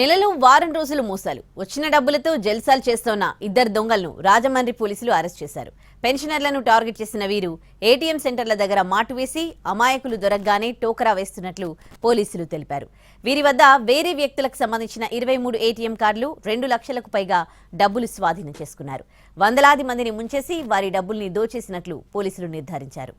నెలలో వారం రోజులు మోసాలు వచ్చిన డబ్బులతో జల్సాలు చేస్తోన్న ఇద్దరు దొంగలను రాజమండ్రి పోలీసులు అరెస్ట్ చేశారు. పెన్షనర్లను టార్గెట్ చేసిన వీరు ఏటీఎం సెంటర్ల దగ్గర మాటు వేసి అమాయకులు దొరకగానే టోకరా వేస్తున్నట్లు పోలీసులు తెలిపారు. వీరి వద్ద వేరే వ్యక్తులకు సంబంధించిన 23 ఏటీఎం కార్డులు 2 లక్షలకు పైగా డబ్బులు స్వాధీనం చేసుకున్నారు. వందలాది మందిని ముంచేసి వారి డబ్బుల్ని దోచేసినట్లు పోలీసులు నిర్ధారించారు.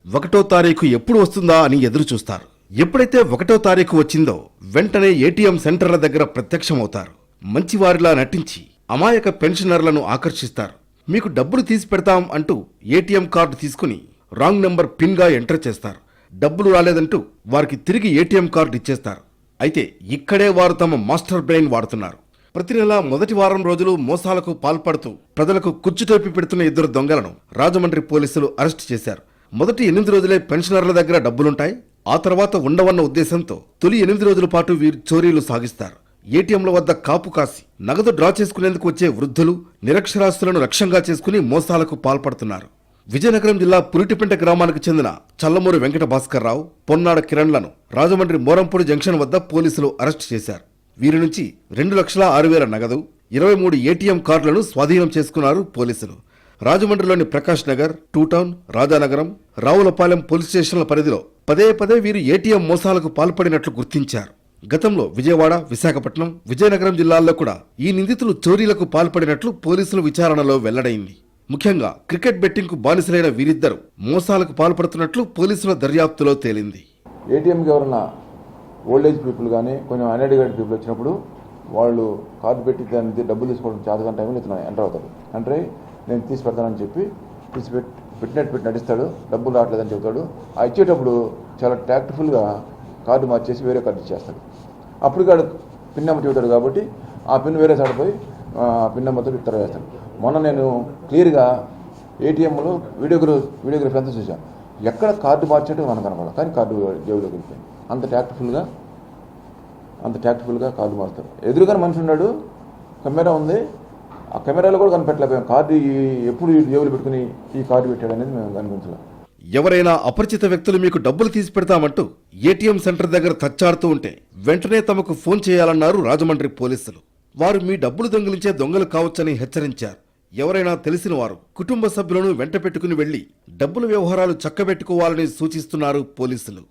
1వ తారీఖు ఎప్పుడు వస్తుందా అని ఎదురు చూస్తారు. ఎప్పుడైతే 1వ తారీఖు వచ్చిందో వెంటనే ఏటీఎం సెంటర్ల దగ్గర ప్రత్యక్షమవుతారు. మంచివారిలా నటించి అమాయక పెన్షనర్లను ఆకర్షిస్తారు. మీకు డబ్బులు తీసి పెడతాం అంటూ ఏటీఎం కార్డు తీసుకుని రాంగ్ నెంబర్ పిన్గా ఎంటర్ చేస్తారు. డబ్బులు రాలేదంటూ వారికి తిరిగి ఏటీఎం కార్డు ఇచ్చేస్తారు. అయితే ఇక్కడే వారు తమ మాస్టర్ బ్రెయిన్ వాడుతున్నారు. ప్రతి నెల మొదటి వారం రోజులు మోసాలకు పాల్పడుతూ ప్రజలకు కుచ్చుటేపి పెడుతున్న ఇద్దరు దొంగలను రాజమండ్రి పోలీసులు అరెస్టు చేశారు. మొదటి 8 రోజులే పెన్షనర్ల దగ్గర డబ్బులుంటాయి. ఆ తర్వాత ఉండవన్న ఉద్దేశంతో తొలి 8 రోజుల పాటు వీరు చోరీలు సాగిస్తారు. ఏటీఎంల వద్ద కాపు కాసి నగదు డ్రా చేసుకునేందుకు వచ్చే వృద్ధులు, నిరక్షరాస్తులను లక్ష్యంగా చేసుకుని మోసాలకు పాల్పడుతున్నారు. విజయనగరం జిల్లా పురిటిపెంట గ్రామానికి చెందిన చల్లమూరి వెంకట భాస్కర్రావు, పొన్నాడ కిరణ్లను రాజమండ్రి మోరంపూడి జంక్షన్ వద్ద పోలీసులు అరెస్టు చేశారు. వీరి నుంచి 2,06,000 నగదు, 23 ఏటీఎం కార్డులను స్వాధీనం చేసుకున్నారు పోలీసులు. రాజమండ్రిలోని Prakash Nagar, two town, Rajanagaram, Ravulapalem police స్టేషన్ల పరిధిలో పదే వీరు ఏటీఎం మోసాలకు పాల్పడినట్లు గుర్తించారు. గతంలో విజయవాడ, విశాఖపట్నం, విజయనగరం జిల్లాల్లో కూడా ఈ నిందితులు చోరీలకు పాల్పడినట్లు పోలీసుల విచారణలో వెల్లడైంది. ముఖ్యంగా క్రికెట్ బెట్టింగ్ కు బానిసలైన వీరిద్దరూ మోసాలకు పాల్పడుతున్నట్లు పోలీసుల దర్యాప్తులో తేలింది. ఏటీఎంకి ఎవరన్నా ఓల్డేజ్ పీపుల్ కానీ కొంచెం అన్ఎడ్యుకేటెడ్ పీపుల్ వచ్చినప్పుడు వాళ్ళు కార్డు పెట్టి దాన్ని డబ్బులు తీసుకోవడం చేతకాని టైంలో ఇతను ఎంటర్ అవుతాడు. ఎంటర్ అయ్యి నేను తీసి పెడతానని చెప్పి పెట్టినట్టు నడుస్తాడు. డబ్బులు రావట్లేదని చెబుతాడు. ఆ ఇచ్చేటప్పుడు చాలా ట్యాక్ట్ఫుల్గా కార్డు మార్చేసి వేరే కార్డు ఇచ్చేస్తాడు. అప్పుడు కాడు పిన్ నెంబర్ చెబుతాడు కాబట్టి ఆ పిన్ వేరే సైడ్ పోయి పిన్ నెంబర్తో ఇతర వేస్తాడు. మొన్న నేను క్లియర్గా ఏటీఎంలో వీడియోగ్రఫీ అంతా చూశాను. ఎక్కడ కార్డు మార్చేట్టు మనకు కనపడాలి, కానీ కార్డు జేబులోకి వెళ్ళిపోయింది. అంత ట్యాక్ట్ఫుల్గా కార్డు మారుతారు. ఎదురుగానే మనిషి ఉన్నాడు, కెమెరా ఉంది, ఆ కెమెరాలో కూడా కనిపెట్టలేకపోయాం. కార్డు ఎప్పుడు జేబులు పెట్టుకుని ఈ కార్డు పెట్టాడు అనేది మేము కనిపించలేదు. ఎవరైనా అపరిచిత వ్యక్తులు మీకు డబ్బులు తీసి పెడతామంటూ ఏటీఎం సెంటర్ దగ్గర తచ్చాడుతూ ఉంటే వెంటనే తమకు ఫోన్ చేయాలన్నారు రాజమండ్రి పోలీసులు. వారు మీ డబ్బులు దొంగిలించే దొంగలు కావచ్చని హెచ్చరించారు. ఎవరైనా తెలిసిన వారు కుటుంబ సభ్యులను వెంట పెట్టుకుని వెళ్లి డబ్బుల వ్యవహారాలు చక్కబెట్టుకోవాలని సూచిస్తున్నారు పోలీసులు.